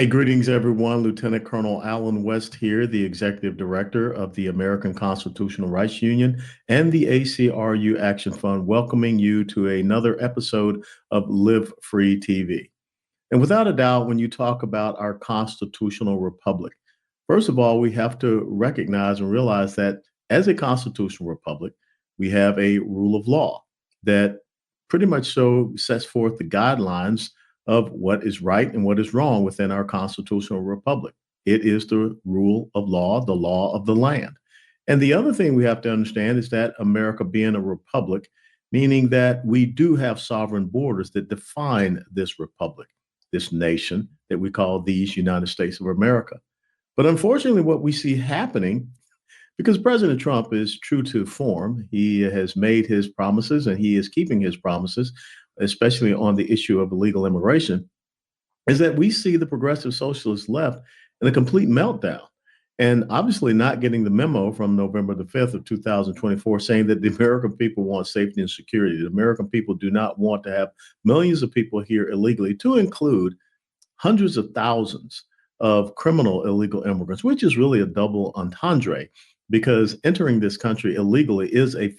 Hey, greetings, everyone. Lieutenant Colonel Alan West here, the Executive Director of the American Constitutional Rights Union and the ACRU Action Fund, welcoming you to another episode of Live Free TV. And without a doubt, when you talk about our constitutional republic, first of all, we have to recognize and realize that as a constitutional republic, we have a rule of law that pretty much so sets forth the guidelines of what is right and what is wrong within our constitutional republic. It is the rule of law, the law of the land. And the other thing we have to understand is that America being a republic, meaning that we do have sovereign borders that define this republic, this nation that we call these United States of America. But unfortunately, what we see happening, because President Trump is true to form, he has made his promises and he is keeping his promises, especially on the issue of illegal immigration, is that we see the progressive socialist left in a complete meltdown. And obviously not getting the memo from November the 5th of 2024 saying that the American people want safety and security. The American people do not want to have millions of people here illegally, to include hundreds of thousands of criminal illegal immigrants, which is really a double entendre because entering this country illegally is a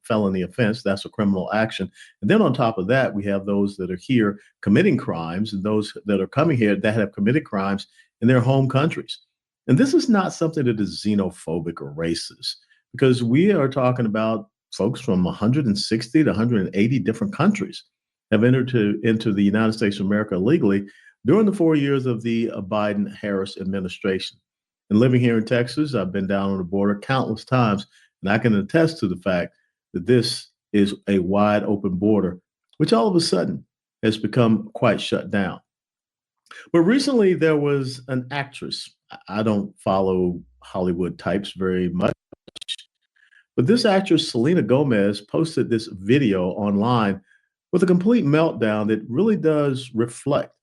felony offense. That's a criminal action. And then on top of that, we have those that are here committing crimes and those that are coming here that have committed crimes in their home countries. And this is not something that is xenophobic or racist, because we are talking about folks from 160 to 180 different countries have entered into the United States of America illegally during the 4 years of the Biden-Harris administration. And living here in Texas, I've been down on the border countless times, and I can attest to the fact that this is a wide open border, which all of a sudden has become quite shut down. But recently there was an actress. I don't follow Hollywood types very much, but this actress, Selena Gomez, posted this video online with a complete meltdown that really does reflect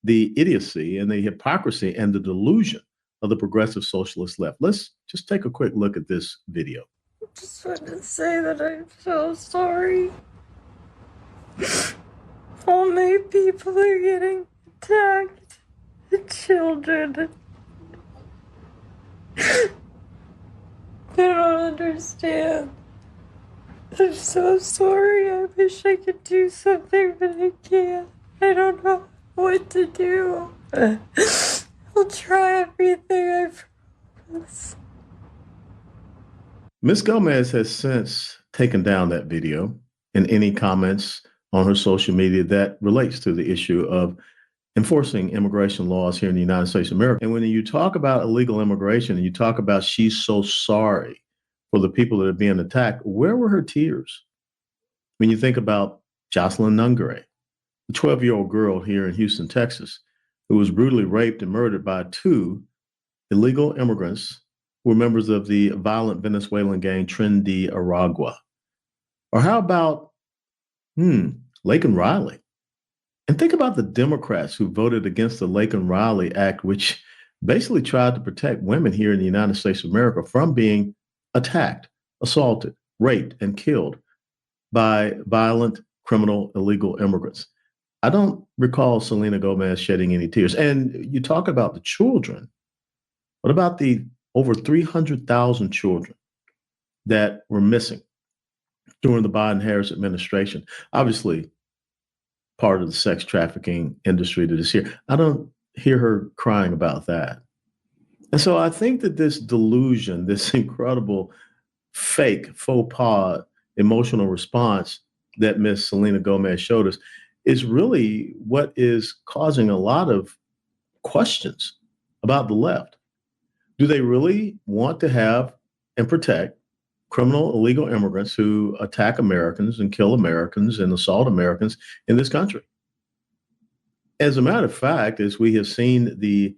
the idiocy and the hypocrisy and the delusion of the progressive socialist left. Let's just take a quick look at this video. I just want to say that I'm so sorry. All my people are getting attacked. The children. They don't understand. I'm so sorry. I wish I could do something, but I can't. I don't know what to do. I'll try everything, I promise. Ms. Gomez has since taken down that video and any comments on her social media that relates to the issue of enforcing immigration laws here in the United States of America. And when you talk about illegal immigration and you talk about she's so sorry for the people that are being attacked, where were her tears? When you think about Jocelyn Nungare, the 12-year-old girl here in Houston, Texas, who was brutally raped and murdered by two illegal immigrants who were members of the violent Venezuelan gang Tren de Aragua. Or how about Laken Riley? And think about the Democrats who voted against the Laken Riley Act, which basically tried to protect women here in the United States of America from being attacked, assaulted, raped, and killed by violent, criminal, illegal immigrants. I don't recall Selena Gomez shedding any tears. And you talk about the children. What about the over 300,000 children that were missing during the Biden-Harris administration? Obviously, part of the sex trafficking industry that is here. I don't hear her crying about that. And so I think that this delusion, this incredible fake faux pas emotional response that Miss Selena Gomez showed us is really what is causing a lot of questions about the left. Do they really want to have and protect criminal illegal immigrants who attack Americans and kill Americans and assault Americans in this country? As a matter of fact, as we have seen the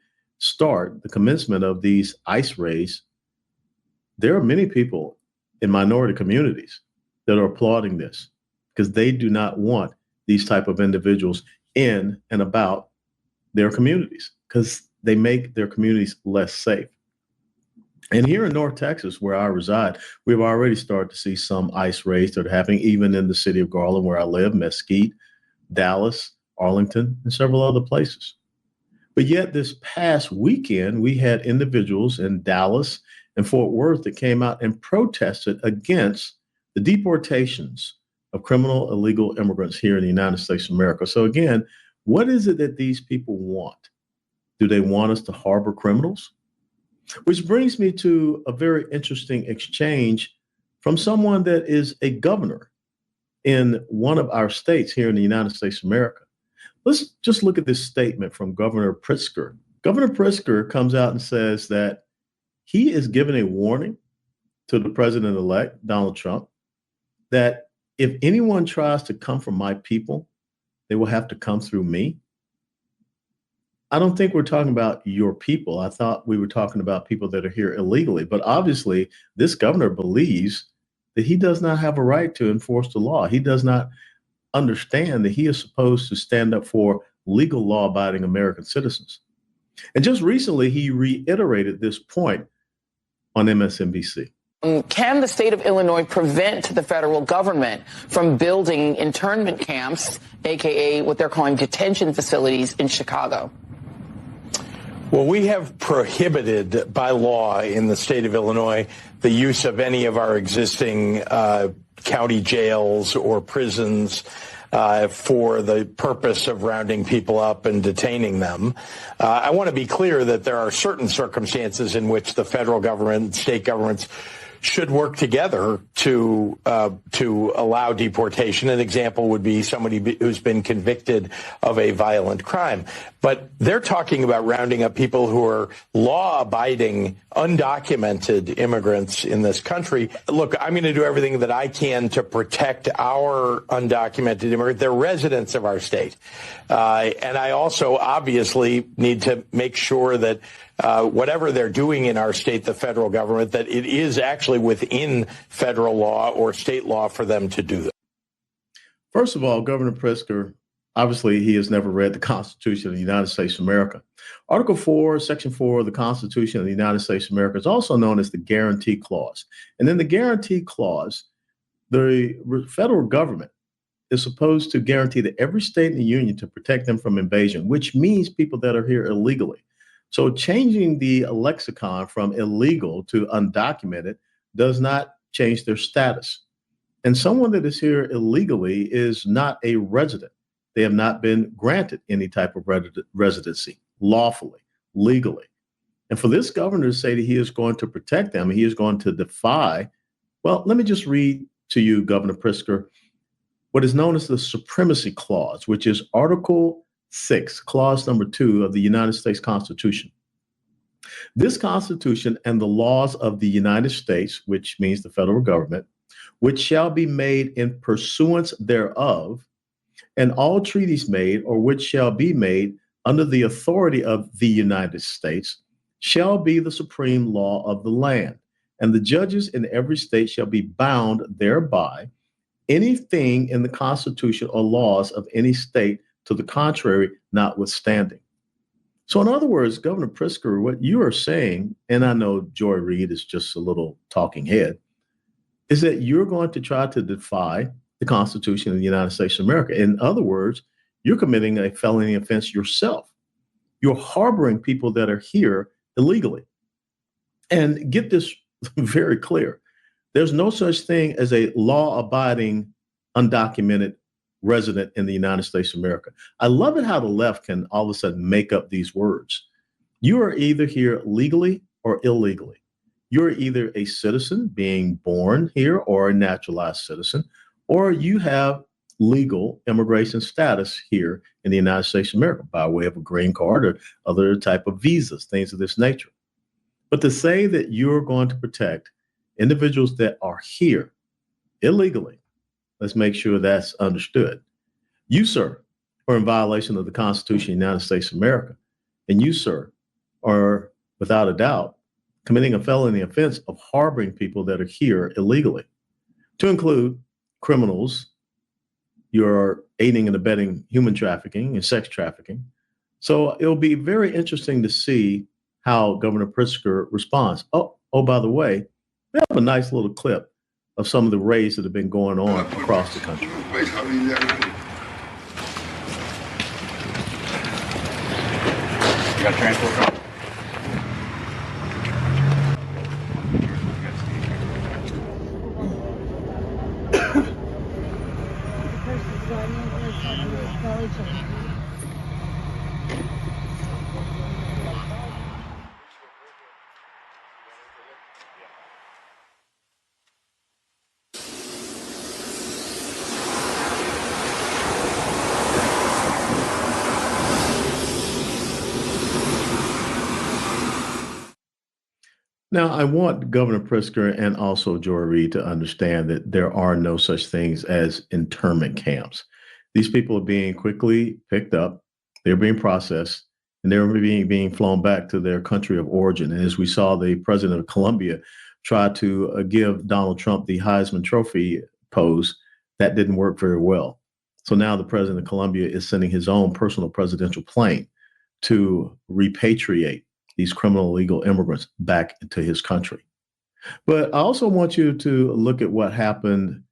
commencement of these ICE raids, there are many people in minority communities that are applauding this because they do not want these type of individuals in and about their communities because they make their communities less safe. And here in North Texas, where I reside, we've already started to see some ICE raids that are happening, even in the city of Garland, where I live, Mesquite, Dallas, Arlington, and several other places. But yet, this past weekend, we had individuals in Dallas and Fort Worth that came out and protested against the deportations of criminal illegal immigrants here in the United States of America. So, again, what is it that these people want? Do they want us to harbor criminals? Which brings me to a very interesting exchange from someone that is a governor in one of our states here in the United States of America. Let's just look at this statement from Governor Pritzker. Governor Pritzker comes out and says that he is giving a warning to the president-elect, Donald Trump, that if anyone tries to come from my people, they will have to come through me. I don't think we're talking about your people. I thought we were talking about people that are here illegally. But obviously, this governor believes that he does not have a right to enforce the law. He does not understand that he is supposed to stand up for legal law-abiding American citizens. And just recently, he reiterated this point on MSNBC. Can the state of Illinois prevent the federal government from building internment camps, aka what they're calling detention facilities in Chicago? Well, we have prohibited by law in the state of Illinois the use of any of our existing county jails or prisons for the purpose of rounding people up and detaining them. I want to be clear that there are certain circumstances in which the federal government, state governments should work together to allow deportation. An example would be somebody who's been convicted of a violent crime. But they're talking about rounding up people who are law-abiding, undocumented immigrants in this country. Look, I'm going to do everything that I can to protect our undocumented immigrants. They're residents of our state. And I also obviously need to make sure that whatever they're doing in our state, the federal government, that it is actually within federal law or state law for them to do that. First of all, Governor Pritzker, obviously, he has never read the Constitution of the United States of America. Article 4, Section 4 of the Constitution of the United States of America is also known as the Guarantee Clause. And in the Guarantee Clause, the federal government is supposed to guarantee that every state in the union to protect them from invasion, which means people that are here illegally. So changing the lexicon from illegal to undocumented does not change their status. And someone that is here illegally is not a resident. They have not been granted any type of residency lawfully, legally. And for this governor to say that he is going to protect them, he is going to defy, well, let me just read to you, Governor Pritzker, what is known as the Supremacy Clause, which is Article 6, Clause number 2 of the United States Constitution. This Constitution and the laws of the United States, which means the federal government, which shall be made in pursuance thereof, and all treaties made or which shall be made under the authority of the United States shall be the supreme law of the land, and the judges in every state shall be bound thereby. Anything in the Constitution or laws of any state to the contrary notwithstanding. So in other words, Governor Pritzker, what you are saying, and I know Joy Reid is just a little talking head, is that you're going to try to defy the Constitution of the United States of America. In other words, you're committing a felony offense yourself. You're harboring people that are here illegally. And get this very clear. There's no such thing as a law-abiding, undocumented resident in the United States of America. I love it how the left can all of a sudden make up these words. You are either here legally or illegally. You're either a citizen being born here or a naturalized citizen, or you have legal immigration status here in the United States of America by way of a green card or other type of visas, things of this nature. But to say that you're going to protect individuals that are here illegally, let's make sure that's understood. You, sir, are in violation of the Constitution of the United States of America. And you, sir, are, without a doubt, committing a felony offense of harboring people that are here illegally, to include criminals. You're aiding and abetting human trafficking and sex trafficking. So it'll be very interesting to see how Governor Pritzker responds. Oh, by the way, we have a nice little clip of some of the raids that have been going on across the country. You got transport? Now, I want Governor Pritzker and also Joy Reid to understand that there are no such things as internment camps. These people are being quickly picked up, they're being processed, and they're being flown back to their country of origin. And as we saw, the president of Colombia try to give Donald Trump the Heisman Trophy pose, that didn't work very well. So now the president of Colombia is sending his own personal presidential plane to repatriate these criminal illegal immigrants back into his country. But I also want you to look at what happened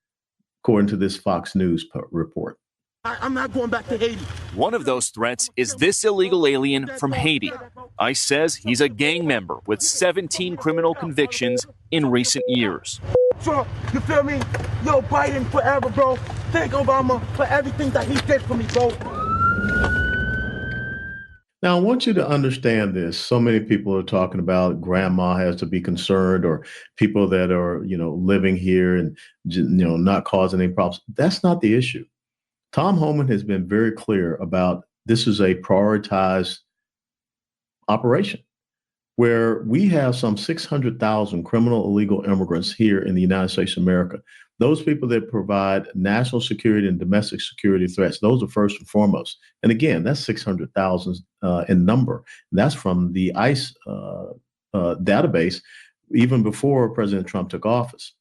according to this Fox News report. I'm not going back to Haiti. One of those threats is this illegal alien from Haiti. ICE says he's a gang member with 17 criminal convictions in recent years. Trump, you feel me? Yo, Biden forever, bro. Thank Obama for everything that he did for me, bro. Now, I want you to understand this. So many people are talking about grandma has to be concerned, or people that are, living here and, not causing any problems. That's not the issue. Tom Homan has been very clear about this is a prioritized operation where we have some 600,000 criminal illegal immigrants here in the United States of America. Those people that provide national security and domestic security threats, those are first and foremost. And again, that's 600,000 in number. That's from the ICE database, even before President Trump took office.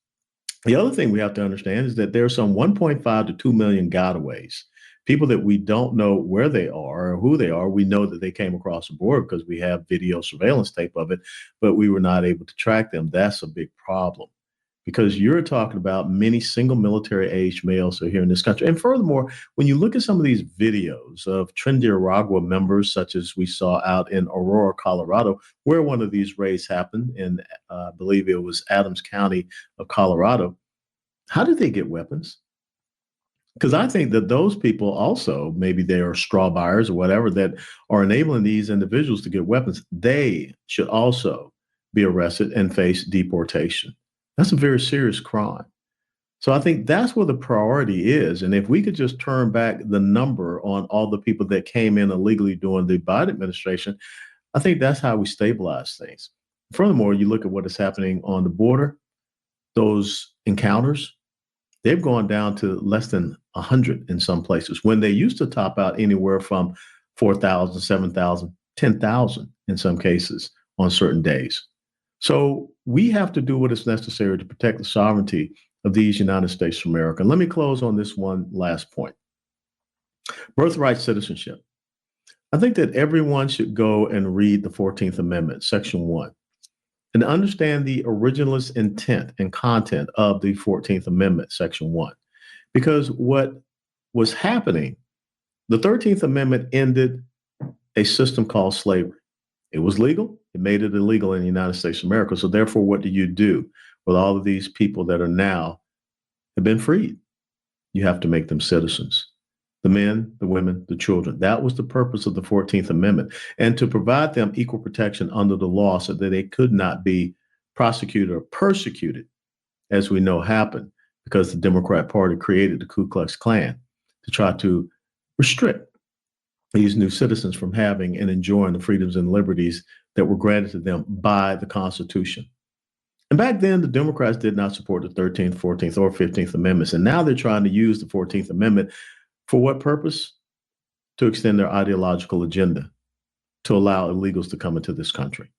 The other thing we have to understand is that there are some 1.5 to 2 million gotaways, people that we don't know where they are or who they are. We know that they came across the border because we have video surveillance tape of it, but we were not able to track them. That's a big problem because you're talking about many single military age males who are here in this country. And furthermore, when you look at some of these videos of Trinidad members, such as we saw out in Aurora, Colorado, where one of these raids happened in, I believe it was Adams County of Colorado, how did they get weapons? Because I think that those people also, maybe they are straw buyers or whatever, that are enabling these individuals to get weapons. They should also be arrested and face deportation. That's a very serious crime. So I think that's where the priority is. And if we could just turn back the number on all the people that came in illegally during the Biden administration, I think that's how we stabilize things. Furthermore, you look at what is happening on the border, those encounters, they've gone down to less than 100 in some places when they used to top out anywhere from 4,000, 7,000, 10,000 in some cases on certain days. So we have to do what is necessary to protect the sovereignty of these United States of America. And let me close on this one last point. Birthright citizenship. I think that everyone should go and read the 14th Amendment, Section 1, and understand the originalist intent and content of the 14th Amendment, Section 1. Because what was happening, the 13th Amendment ended a system called slavery. It was legal. It made it illegal in the United States of America. So therefore, what do you do with all of these people that are now have been freed? You have to make them citizens. The men, the women, the children. That was the purpose of the 14th Amendment, and to provide them equal protection under the law so that they could not be prosecuted or persecuted, as we know happened because the Democrat Party created the Ku Klux Klan to try to restrict these new citizens from having and enjoying the freedoms and liberties that were granted to them by the Constitution. And back then, the Democrats did not support the 13th, 14th, or 15th Amendments. And now they're trying to use the 14th Amendment for what purpose? To extend their ideological agenda, to allow illegals to come into this country.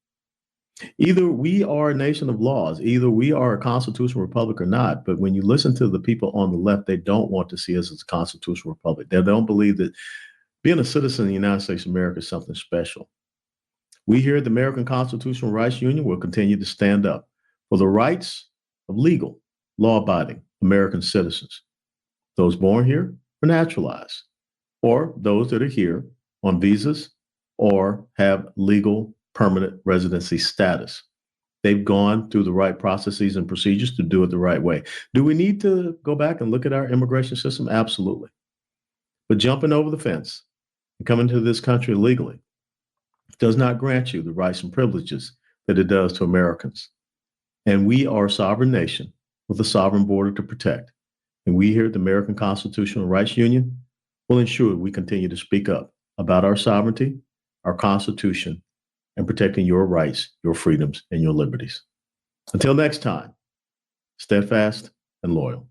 Either we are a nation of laws, either we are a constitutional republic or not. But when you listen to the people on the left, they don't want to see us as a constitutional republic. They don't believe that being a citizen of the United States of America is something special. We here at the American Constitutional Rights Union will continue to stand up for the rights of legal, law-abiding American citizens, those born here or naturalized, or those that are here on visas or have legal permanent residency status. They've gone through the right processes and procedures to do it the right way. Do we need to go back and look at our immigration system? Absolutely. But jumping over the fence and coming to this country illegally does not grant you the rights and privileges that it does to Americans. And we are a sovereign nation with a sovereign border to protect. And we here at the American Constitutional Rights Union will ensure we continue to speak up about our sovereignty, our Constitution, and protecting your rights, your freedoms, and your liberties. Until next time, steadfast and loyal.